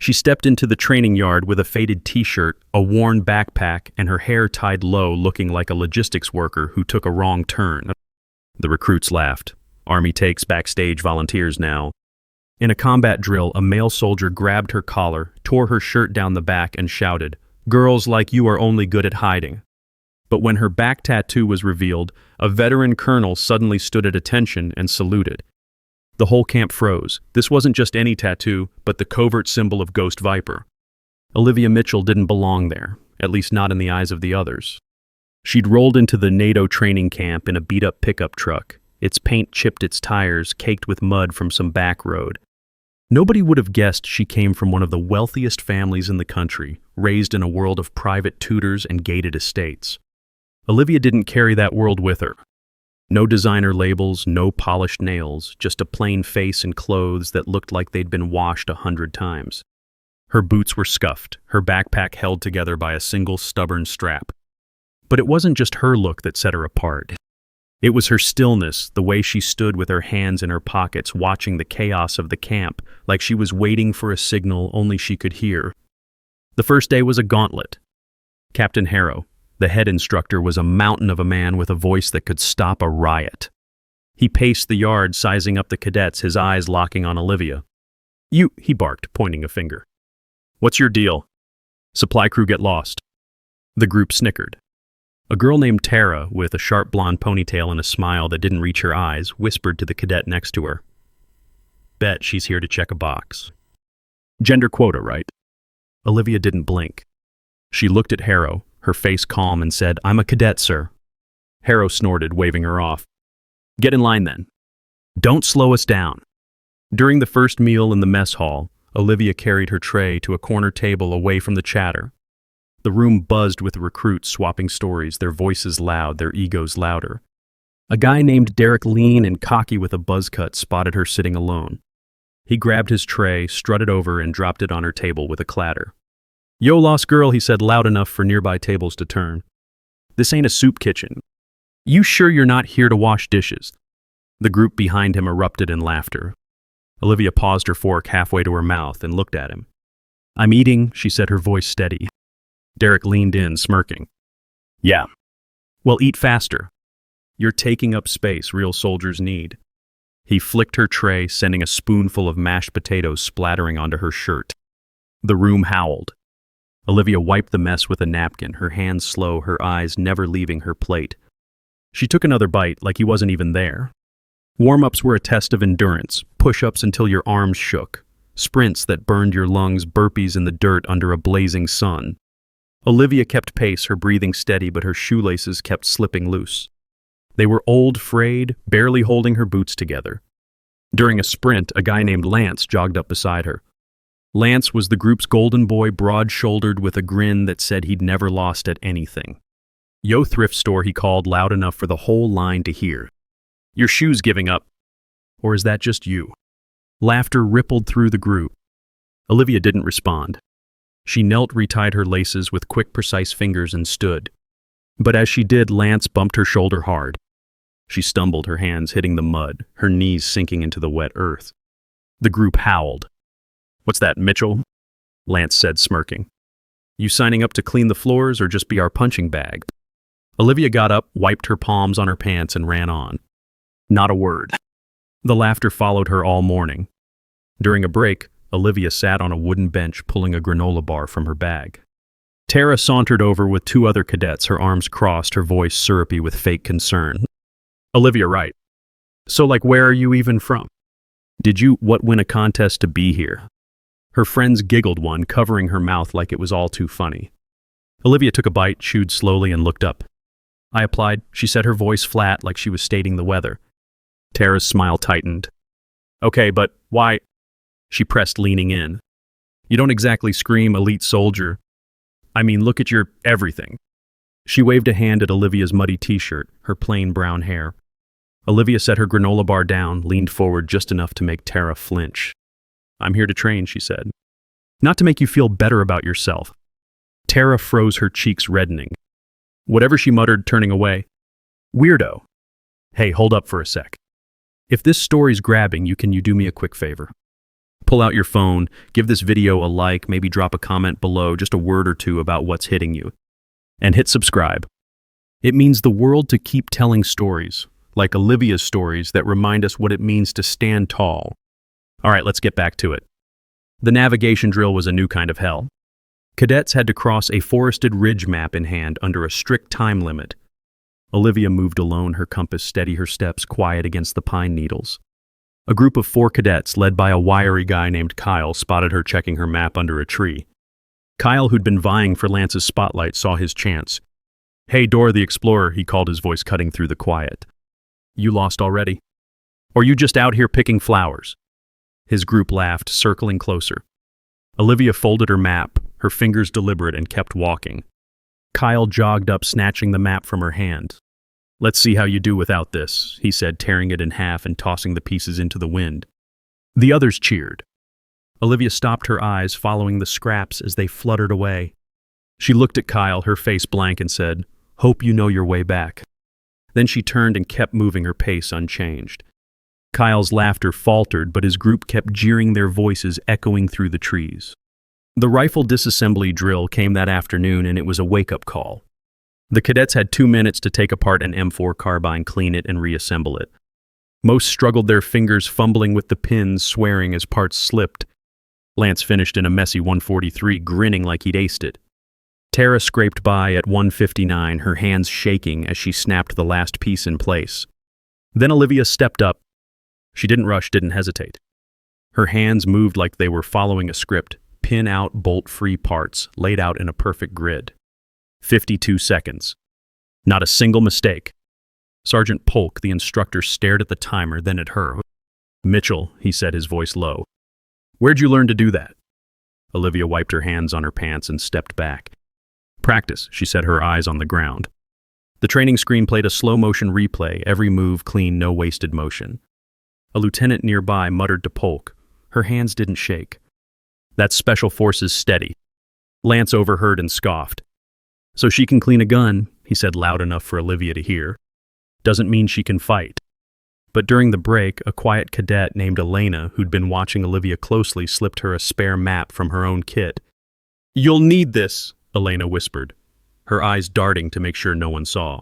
She stepped into the training yard with a faded t-shirt, a worn backpack, and her hair tied low, looking like a logistics worker who took a wrong turn. The recruits laughed. Army takes backstage volunteers now. In a combat drill, a male soldier grabbed her collar, tore her shirt down the back, and shouted, "Girls like you are only good at hiding." But when her back tattoo was revealed, a veteran colonel suddenly stood at attention and saluted. The whole camp froze. This wasn't just any tattoo, but the covert symbol of Ghost Viper. Olivia Mitchell didn't belong there, at least not in the eyes of the others. She'd rolled into the NATO training camp in a beat-up pickup truck. Its paint chipped its tires, caked with mud from some back road. Nobody would have guessed she came from one of the wealthiest families in the country, raised in a world of private tutors and gated estates. Olivia didn't carry that world with her. No designer labels, no polished nails, just a plain face and clothes that looked like they'd been washed 100 times. Her boots were scuffed, her backpack held together by a single stubborn strap. But it wasn't just her look that set her apart. It was her stillness, the way she stood with her hands in her pockets, watching the chaos of the camp, like she was waiting for a signal only she could hear. The first day was a gauntlet. Captain Harrow, the head instructor, was a mountain of a man with a voice that could stop a riot. He paced the yard, sizing up the cadets, his eyes locking on Olivia. "You," he barked, pointing a finger. "What's your deal? Supply crew get lost." The group snickered. A girl named Tara, with a sharp blonde ponytail and a smile that didn't reach her eyes, whispered to the cadet next to her. "Bet she's here to check a box. Gender quota, right?" Olivia didn't blink. She looked at Harrow, her face calm, and said, "I'm a cadet, sir." Harrow snorted, waving her off. "Get in line then. Don't slow us down." During the first meal in the mess hall, Olivia carried her tray to a corner table away from the chatter. The room buzzed with recruits swapping stories, their voices loud, their egos louder. A guy named Derek, lean and cocky with a buzz cut, spotted her sitting alone. He grabbed his tray, strutted over, and dropped it on her table with a clatter. "Yo, lost girl," he said loud enough for nearby tables to turn. "This ain't a soup kitchen. You sure you're not here to wash dishes?" The group behind him erupted in laughter. Olivia paused her fork halfway to her mouth and looked at him. "I'm eating," she said, her voice steady. Derek leaned in, smirking. "Yeah. Well, eat faster. You're taking up space real soldiers need." He flicked her tray, sending a spoonful of mashed potatoes splattering onto her shirt. The room howled. Olivia wiped the mess with a napkin, her hands slow, her eyes never leaving her plate. She took another bite like he wasn't even there. Warm-ups were a test of endurance, push-ups until your arms shook, sprints that burned your lungs, burpees in the dirt under a blazing sun. Olivia kept pace, her breathing steady, but her shoelaces kept slipping loose. They were old, frayed, barely holding her boots together. During a sprint, a guy named Lance jogged up beside her. Lance was the group's golden boy, broad-shouldered with a grin that said he'd never lost at anything. "Yo, thrift store," he called loud enough for the whole line to hear. "Your shoe's giving up. Or is that just you?" Laughter rippled through the group. Olivia didn't respond. She knelt, retied her laces with quick, precise fingers, and stood. But as she did, Lance bumped her shoulder hard. She stumbled, her hands hitting the mud, her knees sinking into the wet earth. The group howled. "What's that, Mitchell?" Lance said, smirking. "You signing up to clean the floors or just be our punching bag?" Olivia got up, wiped her palms on her pants, and ran on. Not a word. The laughter followed her all morning. During a break, Olivia sat on a wooden bench pulling a granola bar from her bag. Tara sauntered over with two other cadets, her arms crossed, her voice syrupy with fake concern. "Olivia, right. So, where are you even from? Did you win a contest to be here?" Her friends giggled, one covering her mouth like it was all too funny. Olivia took a bite, chewed slowly, and looked up. "I applied," she said, her voice flat like she was stating the weather. Tara's smile tightened. "Okay, but why?" She pressed, leaning in. "You don't exactly scream elite soldier. I mean, look at your everything." She waved a hand at Olivia's muddy t-shirt, her plain brown hair. Olivia set her granola bar down, leaned forward just enough to make Tara flinch. "I'm here to train," she said. "Not to make you feel better about yourself." Tara froze, her cheeks reddening. Whatever she muttered, turning away. "Weirdo. Hey, hold up for a sec. If this story's grabbing you, can you do me a quick favor?" Pull out your phone, give this video a like, maybe drop a comment below, just a word or two about what's hitting you. And hit subscribe. It means the world to keep telling stories, like Olivia's stories that remind us what it means to stand tall. All right, let's get back to it. The navigation drill was a new kind of hell. Cadets had to cross a forested ridge map in hand under a strict time limit. Olivia moved alone, her compass steady, her steps quiet against the pine needles. A group of 4 cadets, led by a wiry guy named Kyle, spotted her checking her map under a tree. Kyle, who'd been vying for Lance's spotlight, saw his chance. "Hey, Dora the Explorer," he called, his voice cutting through the quiet. "You lost already? Or you just out here picking flowers?" His group laughed, circling closer. Olivia folded her map, her fingers deliberate, and kept walking. Kyle jogged up, snatching the map from her hand. "Let's see how you do without this," he said, tearing it in half and tossing the pieces into the wind. The others cheered. Olivia stopped, her eyes following the scraps as they fluttered away. She looked at Kyle, her face blank, and said, "Hope you know your way back." Then she turned and kept moving, her pace unchanged. Kyle's laughter faltered, but his group kept jeering, their voices echoing through the trees. The rifle disassembly drill came that afternoon, and it was a wake-up call. The cadets had 2 minutes to take apart an M4 carbine, clean it, and reassemble it. Most struggled, their fingers fumbling with the pins, swearing as parts slipped. Lance finished in a messy 143, grinning like he'd aced it. Tara scraped by at 159, her hands shaking as she snapped the last piece in place. Then Olivia stepped up. She didn't rush, didn't hesitate. Her hands moved like they were following a script, pin out, bolt-free parts, laid out in a perfect grid. 52 seconds. Not a single mistake. Sergeant Polk, the instructor, stared at the timer, then at her. "Mitchell," he said, his voice low. "Where'd you learn to do that?" Olivia wiped her hands on her pants and stepped back. "Practice," she said, her eyes on the ground. The training screen played a slow-motion replay, every move clean, no wasted motion. A lieutenant nearby muttered to Polk. Her hands didn't shake. "That's Special Forces steady." Lance overheard and scoffed. "So she can clean a gun," he said loud enough for Olivia to hear. "Doesn't mean she can fight." But during the break, a quiet cadet named Elena, who'd been watching Olivia closely, slipped her a spare map from her own kit. "You'll need this," Elena whispered, her eyes darting to make sure no one saw.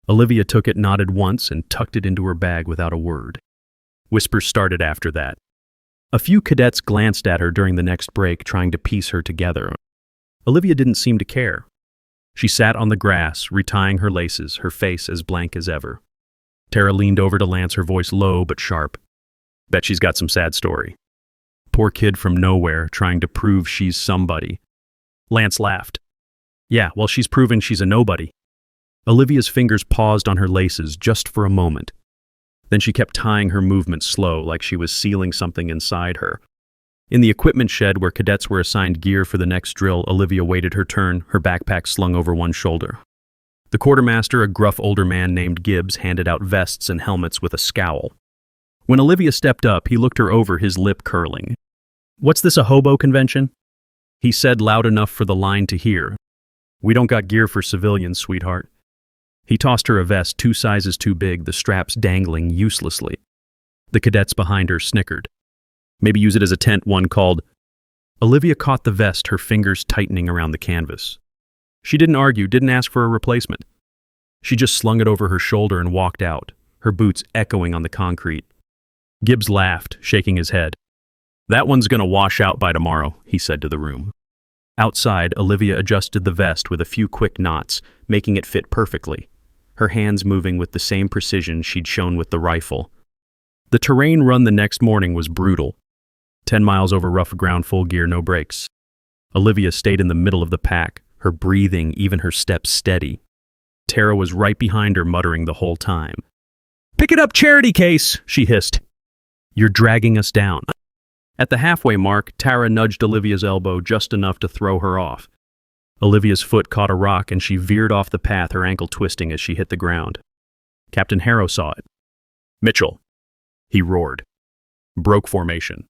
Olivia took it, nodded once, and tucked it into her bag without a word. Whispers started after that. A few cadets glanced at her during the next break, trying to piece her together. Olivia didn't seem to care. She sat on the grass, retying her laces, her face as blank as ever. Tara leaned over to Lance, her voice low but sharp. "Bet she's got some sad story. Poor kid from nowhere, trying to prove she's somebody." Lance laughed. "Yeah, well, she's proving she's a nobody." Olivia's fingers paused on her laces just for a moment. Then she kept tying her movements slow, like she was sealing something inside her. In the equipment shed where cadets were assigned gear for the next drill, Olivia waited her turn, her backpack slung over one shoulder. The quartermaster, a gruff older man named Gibbs, handed out vests and helmets with a scowl. When Olivia stepped up, he looked her over, his lip curling. "What's this, a hobo convention?" He said loud enough for the line to hear. "We don't got gear for civilians, sweetheart." He tossed her a vest 2 sizes too big, the straps dangling uselessly. The cadets behind her snickered. "Maybe use it as a tent," one called. Olivia caught the vest, her fingers tightening around the canvas. She didn't argue, didn't ask for a replacement. She just slung it over her shoulder and walked out, her boots echoing on the concrete. Gibbs laughed, shaking his head. "That one's gonna wash out by tomorrow," he said to the room. Outside, Olivia adjusted the vest with a few quick knots, making it fit perfectly, her hands moving with the same precision she'd shown with the rifle. The terrain run the next morning was brutal. 10 miles over rough ground, full gear, no brakes. Olivia stayed in the middle of the pack, her breathing, even her steps steady. Tara was right behind her, muttering the whole time. "Pick it up, charity case," she hissed. "You're dragging us down." At the halfway mark, Tara nudged Olivia's elbow just enough to throw her off. Olivia's foot caught a rock and she veered off the path, her ankle twisting as she hit the ground. Captain Harrow saw it. "Mitchell," he roared. "Broke formation.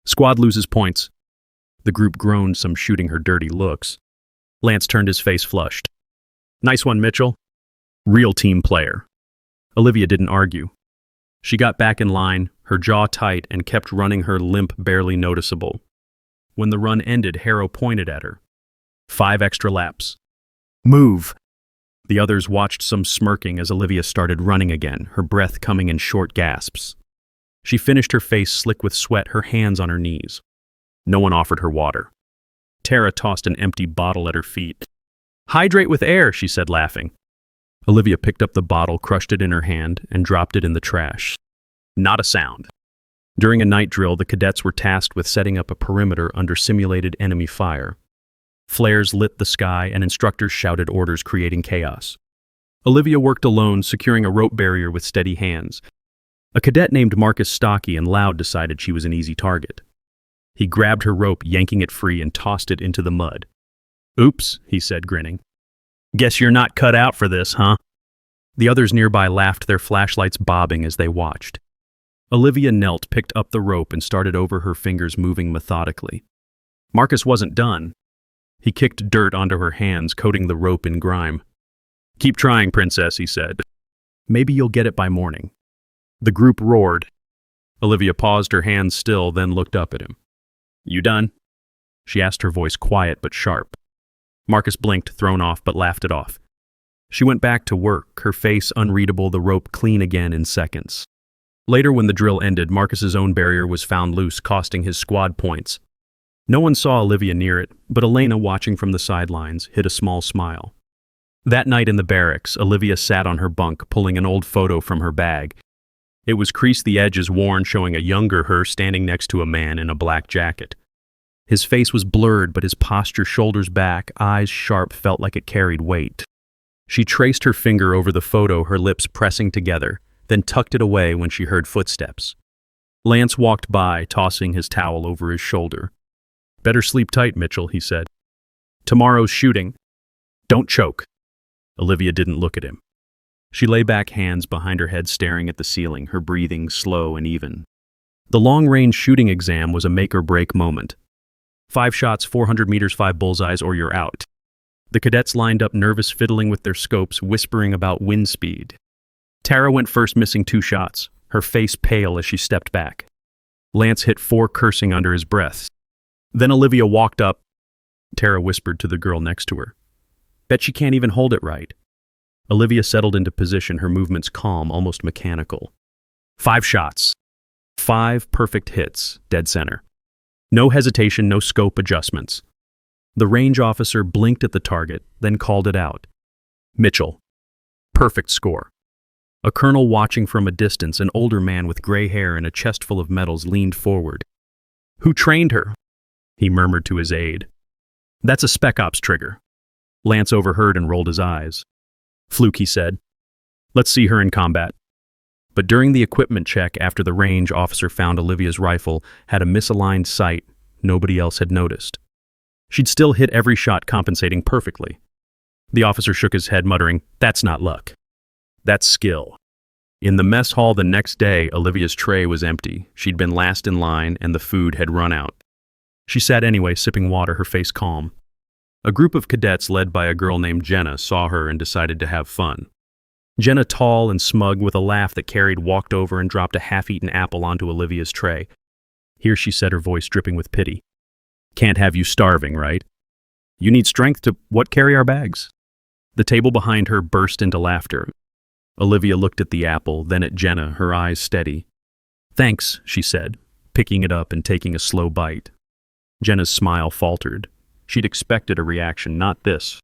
Squad loses points." The group groaned, some shooting her dirty looks. Lance turned, his face flushed. "Nice one, Mitchell. Real team player." Olivia didn't argue. She got back in line, her jaw tight, and kept running, her limp barely noticeable. When the run ended, Harrow pointed at her. 5 extra laps. Move! The others watched, some smirking, as Olivia started running again, her breath coming in short gasps. She finished, her face slick with sweat, her hands on her knees. No one offered her water. Tara tossed an empty bottle at her feet. Hydrate with air, she said, laughing. Olivia picked up the bottle, crushed it in her hand, and dropped it in the trash. Not a sound. During a night drill, the cadets were tasked with setting up a perimeter under simulated enemy fire. Flares lit the sky, and instructors shouted orders, creating chaos. Olivia worked alone, securing a rope barrier with steady hands. A cadet named Marcus Stocky and Loud decided she was an easy target. He grabbed her rope, yanking it free, and tossed it into the mud. Oops, he said, grinning. Guess you're not cut out for this, huh? The others nearby laughed, their flashlights bobbing as they watched. Olivia knelt, picked up the rope, and started over, her fingers moving methodically. Marcus wasn't done. He kicked dirt onto her hands, coating the rope in grime. Keep trying, princess, he said. Maybe you'll get it by morning. The group roared. Olivia paused, her hands still, then looked up at him. You done? She asked, her voice quiet but sharp. Marcus blinked, thrown off, but laughed it off. She went back to work, her face unreadable, the rope clean again in seconds. Later, when the drill ended, Marcus's own barrier was found loose, costing his squad points. No one saw Olivia near it, but Elena, watching from the sidelines, hid a small smile. That night in the barracks, Olivia sat on her bunk, pulling an old photo from her bag. It was creased, the edges worn, showing a younger her standing next to a man in a black jacket. His face was blurred, but his posture, shoulders back, eyes sharp, felt like it carried weight. She traced her finger over the photo, her lips pressing together, then tucked it away when she heard footsteps. Lance walked by, tossing his towel over his shoulder. Better sleep tight, Mitchell, he said. Tomorrow's shooting. Don't choke. Olivia didn't look at him. She lay back, hands behind her head, staring at the ceiling, her breathing slow and even. The long-range shooting exam was a make-or-break moment. 5 shots, 400 meters, 5 bullseyes, or you're out. The cadets lined up, nervous, fiddling with their scopes, whispering about wind speed. Tara went first, missing 2 shots, her face pale as she stepped back. Lance hit 4, cursing under his breath. Then Olivia walked up. Tara whispered to the girl next to her. Bet she can't even hold it right. Olivia settled into position, her movements calm, almost mechanical. 5 shots. 5 perfect hits, dead center. No hesitation, no scope adjustments. The range officer blinked at the target, then called it out. Mitchell. Perfect score. A colonel watching from a distance, an older man with gray hair and a chest full of medals, leaned forward. Who trained her? He murmured to his aide. That's a Spec Ops trigger. Lance overheard and rolled his eyes. Fluke, he said. Let's see her in combat. But during the equipment check, after the range officer found Olivia's rifle had a misaligned sight nobody else had noticed. She'd still hit every shot, compensating perfectly. The officer shook his head, muttering, That's not luck. That's skill. In the mess hall the next day, Olivia's tray was empty. She'd been last in line, and the food had run out. She sat anyway, sipping water, her face calm. A group of cadets led by a girl named Jenna saw her and decided to have fun. Jenna, tall and smug, with a laugh that carried, walked over and dropped a half-eaten apple onto Olivia's tray. Here, she said, her voice dripping with pity. Can't have you starving, right? You need strength to, carry our bags? The table behind her burst into laughter. Olivia looked at the apple, then at Jenna, her eyes steady. Thanks, she said, picking it up and taking a slow bite. Jenna's smile faltered. She'd expected a reaction, not this.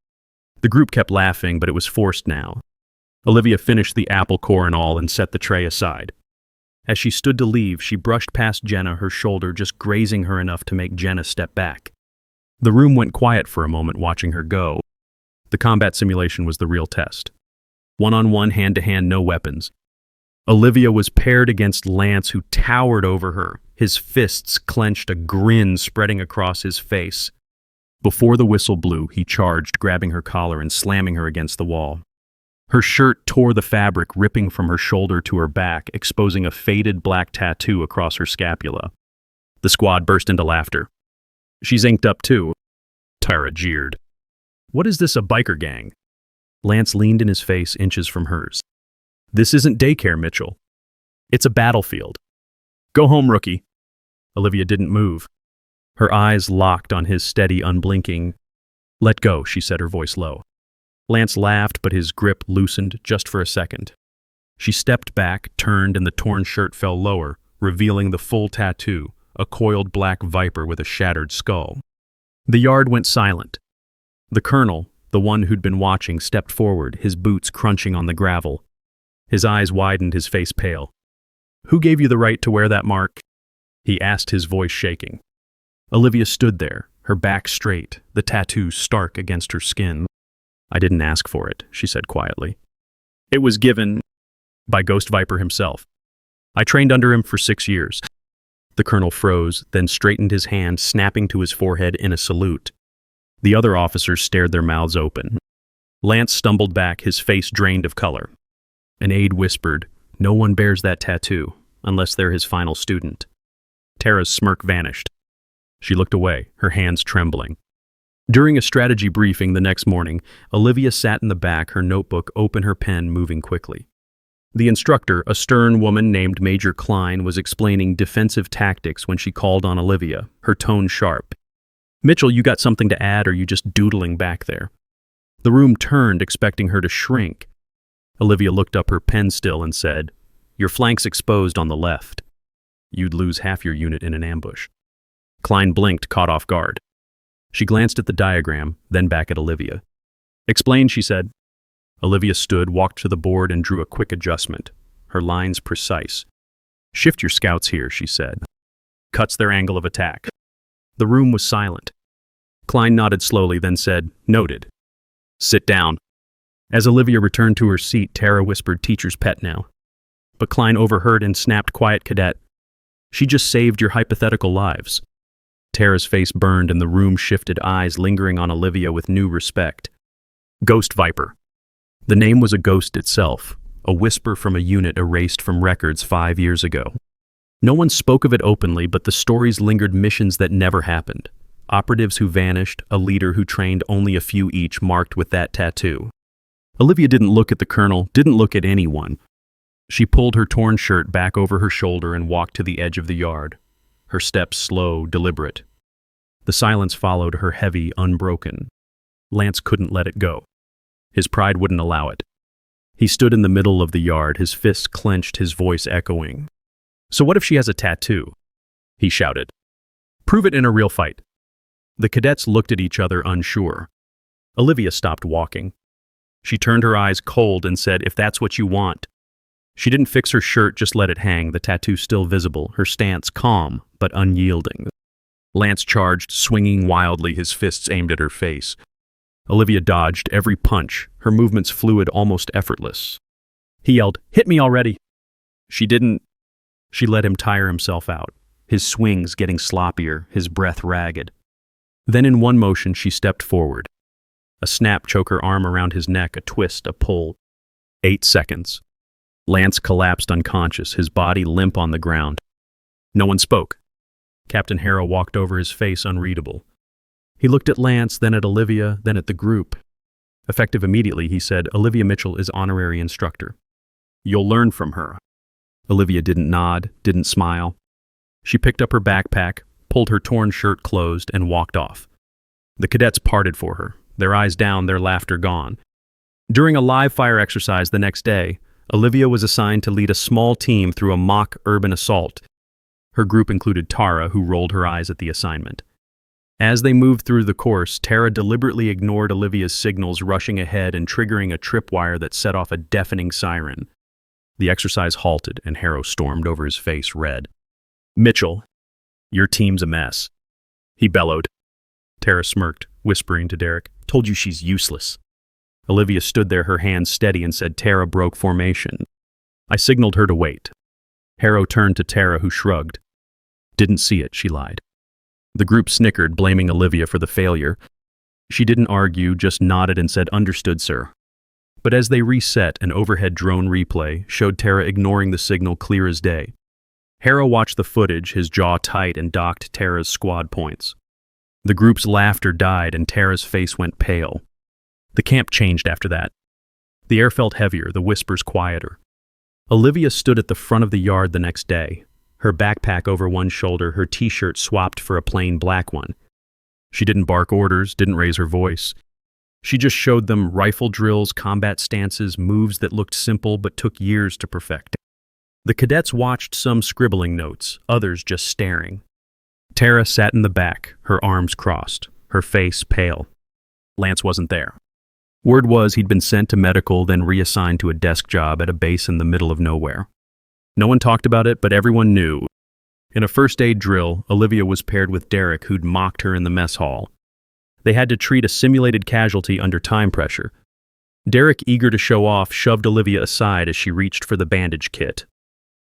The group kept laughing, but it was forced now. Olivia finished the apple, core and all, and set the tray aside. As she stood to leave, she brushed past Jenna, her shoulder just grazing her enough to make Jenna step back. The room went quiet for a moment, watching her go. The combat simulation was the real test. One-on-one, hand-to-hand, no weapons. Olivia was paired against Lance, who towered over her, his fists clenched, a grin spreading across his face. Before the whistle blew, he charged, grabbing her collar and slamming her against the wall. Her shirt tore the fabric, ripping from her shoulder to her back, exposing a faded black tattoo across her scapula. The squad burst into laughter. She's inked up too. Tara jeered. What is this, a biker gang? Lance leaned in his face, inches from hers. This isn't daycare, Mitchell. It's a battlefield. Go home, rookie. Olivia didn't move. Her eyes locked on his steady, unblinking. Let go, she said, her voice low. Lance laughed, but his grip loosened just for a second. She stepped back, turned, and the torn shirt fell lower, revealing the full tattoo, a coiled black viper with a shattered skull. The yard went silent. The colonel, the one who'd been watching, stepped forward, his boots crunching on the gravel. His eyes widened, his face pale. Who gave you the right to wear that mark? He asked, his voice shaking. Olivia stood there, her back straight, the tattoo stark against her skin. I didn't ask for it, she said quietly. It was given by Ghost Viper himself. I trained under him for 6 years. The colonel froze, then straightened his hand, snapping to his forehead in a salute. The other officers stared their mouths open. Lance stumbled back, his face drained of color. An aide whispered, "No one bears that tattoo, unless they're his final student." Tara's smirk vanished. She looked away, her hands trembling. During a strategy briefing the next morning, Olivia sat in the back, her notebook open, her pen moving quickly. The instructor, a stern woman named Major Klein, was explaining defensive tactics when she called on Olivia, her tone sharp. "Mitchell, you got something to add, or are you just doodling back there?" The room turned, expecting her to shrink. Olivia looked up, her pen still, and said, "Your flank's exposed on the left. You'd lose half your unit in an ambush." Klein blinked, caught off guard. She glanced at the diagram, then back at Olivia. "Explain," she said. Olivia stood, walked to the board, and drew a quick adjustment, her lines precise. "Shift your scouts here," she said. "Cuts their angle of attack." The room was silent. Klein nodded slowly, then said, "Noted. Sit down." As Olivia returned to her seat, Tara whispered, "Teacher's pet now." But Klein overheard and snapped, "Quiet, cadet. She just saved your hypothetical lives." Tara's face burned and the room shifted, eyes lingering on Olivia with new respect. Ghost Viper. The name was a ghost itself, a whisper from a unit erased from records 5 years ago. No one spoke of it openly, but the stories lingered, missions that never happened. Operatives who vanished, a leader who trained only a few each, marked with that tattoo. Olivia didn't look at the colonel, didn't look at anyone. She pulled her torn shirt back over her shoulder and walked to the edge of the yard, her steps slow, deliberate. The silence followed her, heavy, unbroken. Lance couldn't let it go. His pride wouldn't allow it. He stood in the middle of the yard, his fists clenched, his voice echoing. "So what if she has a tattoo?" he shouted. "Prove it in a real fight." The cadets looked at each other, unsure. Olivia stopped walking. She turned, her eyes cold, and said, "If that's what you want." She didn't fix her shirt, just let it hang, the tattoo still visible, her stance calm but unyielding. Lance charged, swinging wildly, his fists aimed at her face. Olivia dodged every punch, her movements fluid, almost effortless. He yelled, "Hit me already!" She didn't. She let him tire himself out, his swings getting sloppier, his breath ragged. Then in one motion she stepped forward. A snap, choke, her arm around his neck, a twist, a pull. 8 seconds. Lance collapsed unconscious, his body limp on the ground. No one spoke. Captain Harrow walked over, his face unreadable. He looked at Lance, then at Olivia, then at the group. Effective immediately, he said, "Olivia Mitchell is honorary instructor. You'll learn from her." Olivia didn't nod, didn't smile. She picked up her backpack, pulled her torn shirt closed, and walked off. The cadets parted for her, their eyes down, their laughter gone. During a live fire exercise the next day, Olivia was assigned to lead a small team through a mock urban assault. Her group included Tara, who rolled her eyes at the assignment. As they moved through the course, Tara deliberately ignored Olivia's signals, rushing ahead and triggering a tripwire that set off a deafening siren. The exercise halted, and Harrow stormed over, his face red. "Mitchell, your team's a mess," he bellowed. Tara smirked, whispering to Derek, "Told you she's useless." Olivia stood there, her hands steady, and said, "Tara broke formation. I signaled her to wait." Harrow turned to Tara, who shrugged. "Didn't see it," she lied. The group snickered, blaming Olivia for the failure. She didn't argue, just nodded and said, "Understood, sir." But as they reset, an overhead drone replay showed Tara ignoring the signal clear as day. Harrow watched the footage, his jaw tight, and docked Tara's squad points. The group's laughter died, and Tara's face went pale. The camp changed after that. The air felt heavier, the whispers quieter. Olivia stood at the front of the yard the next day, her backpack over one shoulder, her t-shirt swapped for a plain black one. She didn't bark orders, didn't raise her voice. She just showed them rifle drills, combat stances, moves that looked simple but took years to perfect. The cadets watched, some scribbling notes, others just staring. Tara sat in the back, her arms crossed, her face pale. Lance wasn't there. Word was he'd been sent to medical, then reassigned to a desk job at a base in the middle of nowhere. No one talked about it, but everyone knew. In a first aid drill, Olivia was paired with Derek, who'd mocked her in the mess hall. They had to treat a simulated casualty under time pressure. Derek, eager to show off, shoved Olivia aside as she reached for the bandage kit.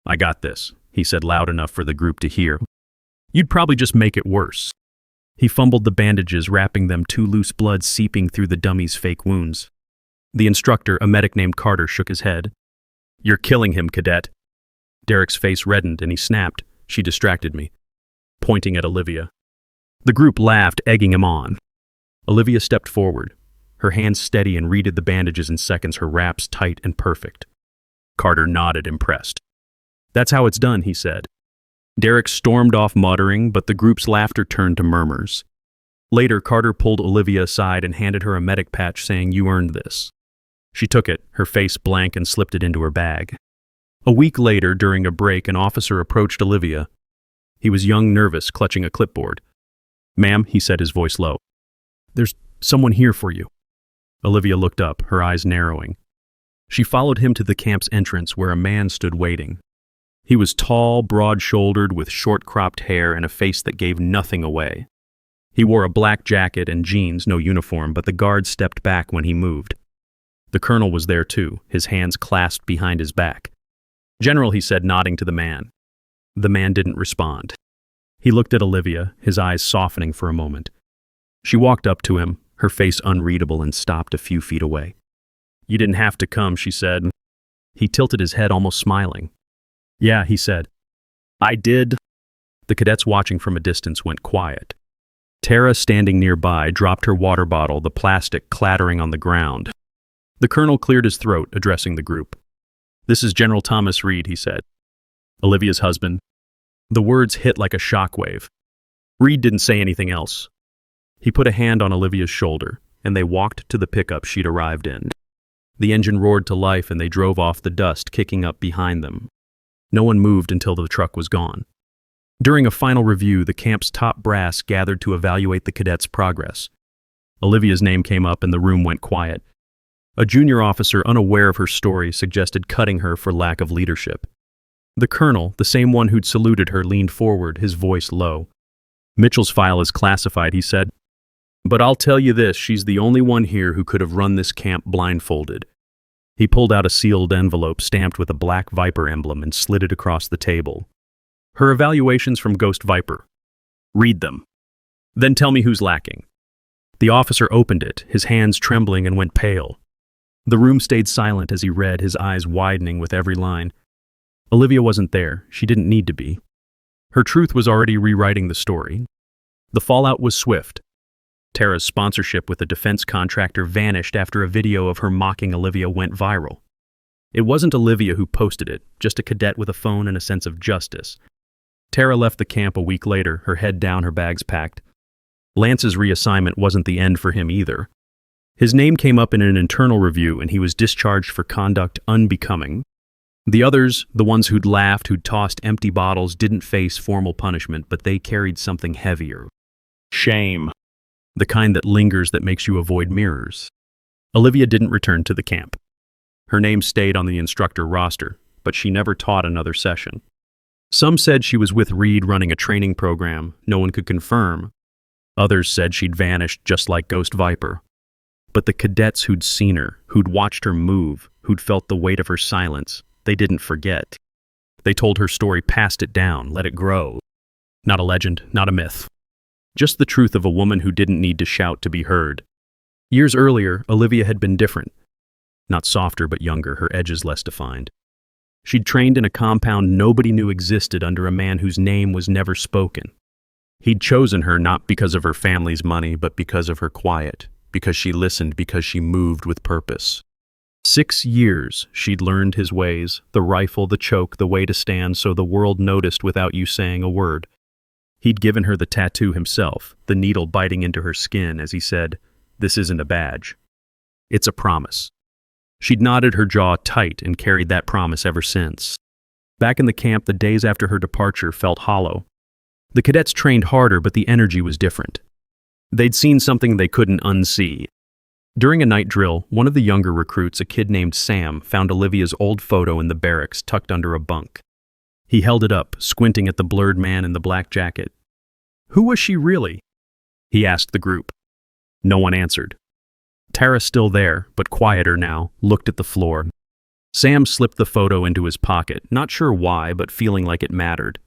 "I got this," he said loud enough for the group to hear. "You'd probably just make it worse." He fumbled the bandages, wrapping them, too loose blood seeping through the dummy's fake wounds. The instructor, a medic named Carter, shook his head. "You're killing him, cadet." Derek's face reddened and he snapped, "She distracted me," pointing at Olivia. The group laughed, egging him on. Olivia stepped forward, her hands steady, and reeded the bandages in seconds, her wraps tight and perfect. Carter nodded, impressed. "That's how it's done," he said. Derek stormed off muttering, but the group's laughter turned to murmurs. Later, Carter pulled Olivia aside and handed her a medic patch, saying, "You earned this." She took it, her face blank, and slipped it into her bag. A week later, during a break, an officer approached Olivia. He was young, nervous, clutching a clipboard. "Ma'am," he said, his voice low. "There's someone here for you." Olivia looked up, her eyes narrowing. She followed him to the camp's entrance, where a man stood waiting. He was tall, broad-shouldered, with short-cropped hair and a face that gave nothing away. He wore a black jacket and jeans, no uniform, but the guard stepped back when he moved. The colonel was there too, his hands clasped behind his back. "General," he said, nodding to the man. The man didn't respond. He looked at Olivia, his eyes softening for a moment. She walked up to him, her face unreadable, and stopped a few feet away. "You didn't have to come," she said. He tilted his head, almost smiling. "Yeah," he said. "I did." The cadets watching from a distance went quiet. Tara, standing nearby, dropped her water bottle, the plastic clattering on the ground. The colonel cleared his throat, addressing the group. "This is General Thomas Reed," he said. "Olivia's husband." The words hit like a shockwave. Reed didn't say anything else. He put a hand on Olivia's shoulder, and they walked to the pickup she'd arrived in. The engine roared to life, and they drove off, the dust kicking up behind them. No one moved until the truck was gone. During a final review, the camp's top brass gathered to evaluate the cadets' progress. Olivia's name came up, and the room went quiet. A junior officer, unaware of her story, suggested cutting her for lack of leadership. The colonel, the same one who'd saluted her, leaned forward, his voice low. "Mitchell's file is classified," he said. "But I'll tell you this, she's the only one here who could have run this camp blindfolded." He pulled out a sealed envelope stamped with a black Viper emblem and slid it across the table. "Her evaluations from Ghost Viper. Read them. Then tell me who's lacking." The officer opened it, his hands trembling, and went pale. The room stayed silent as he read, his eyes widening with every line. Olivia wasn't there. She didn't need to be. Her truth was already rewriting the story. The fallout was swift. Tara's sponsorship with a defense contractor vanished after a video of her mocking Olivia went viral. It wasn't Olivia who posted it, just a cadet with a phone and a sense of justice. Tara left the camp a week later, her head down, her bags packed. Lance's reassignment wasn't the end for him either. His name came up in an internal review, and he was discharged for conduct unbecoming. The others, the ones who'd laughed, who'd tossed empty bottles, didn't face formal punishment, but they carried something heavier. Shame. The kind that lingers, that makes you avoid mirrors. Olivia didn't return to the camp. Her name stayed on the instructor roster, but she never taught another session. Some said she was with Reed running a training program, no one could confirm. Others said she'd vanished just like Ghost Viper. But the cadets who'd seen her, who'd watched her move, who'd felt the weight of her silence, they didn't forget. They told her story, passed it down, let it grow. Not a legend, not a myth. Just the truth of a woman who didn't need to shout to be heard. Years earlier, Olivia had been different. Not softer, but younger, her edges less defined. She'd trained in a compound nobody knew existed under a man whose name was never spoken. He'd chosen her not because of her family's money, but because of her quiet, because she listened, because she moved with purpose. 6 years she'd learned his ways, the rifle, the choke, the way to stand so the world noticed without you saying a word. He'd given her the tattoo himself, the needle biting into her skin as he said, "This isn't a badge. It's a promise." She'd knotted her jaw tight and carried that promise ever since. Back in the camp, the days after her departure felt hollow. The cadets trained harder, but the energy was different. They'd seen something they couldn't unsee. During a night drill, one of the younger recruits, a kid named Sam, found Olivia's old photo in the barracks tucked under a bunk. He held it up, squinting at the blurred man in the black jacket. "Who was she really?" he asked the group. No one answered. Tara, still there, but quieter now, looked at the floor. Sam slipped the photo into his pocket, not sure why, but feeling like it mattered.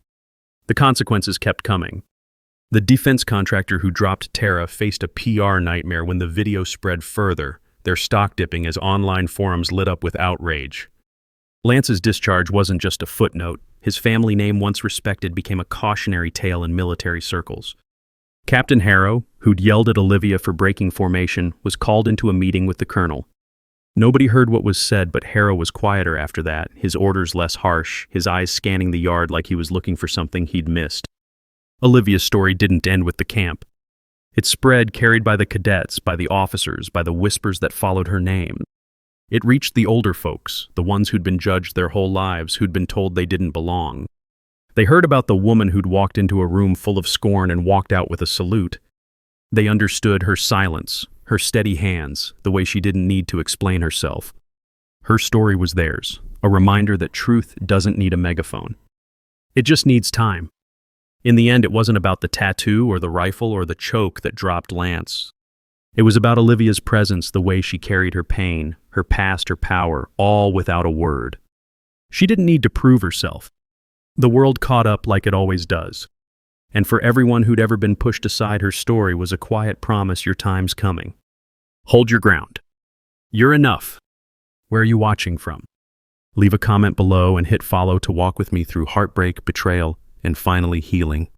The consequences kept coming. The defense contractor who dropped Tara faced a PR nightmare when the video spread further, their stock dipping as online forums lit up with outrage. Lance's discharge wasn't just a footnote. His family name, once respected, became a cautionary tale in military circles. Captain Harrow, who'd yelled at Olivia for breaking formation, was called into a meeting with the colonel. Nobody heard what was said, but Harrow was quieter after that, his orders less harsh, his eyes scanning the yard like he was looking for something he'd missed. Olivia's story didn't end with the camp. It spread, carried by the cadets, by the officers, by the whispers that followed her name. It reached the older folks, the ones who'd been judged their whole lives, who'd been told they didn't belong. They heard about the woman who'd walked into a room full of scorn and walked out with a salute. They understood her silence, her steady hands, the way she didn't need to explain herself. Her story was theirs, a reminder that truth doesn't need a megaphone. It just needs time. In the end, it wasn't about the tattoo or the rifle or the choke that dropped Lance. It was about Olivia's presence, the way she carried her pain, her past, her power, all without a word. She didn't need to prove herself. The world caught up like it always does. And for everyone who'd ever been pushed aside, her story was a quiet promise your time's coming. Hold your ground. You're enough. Where are you watching from? Leave a comment below and hit follow to walk with me through heartbreak, betrayal, and finally healing.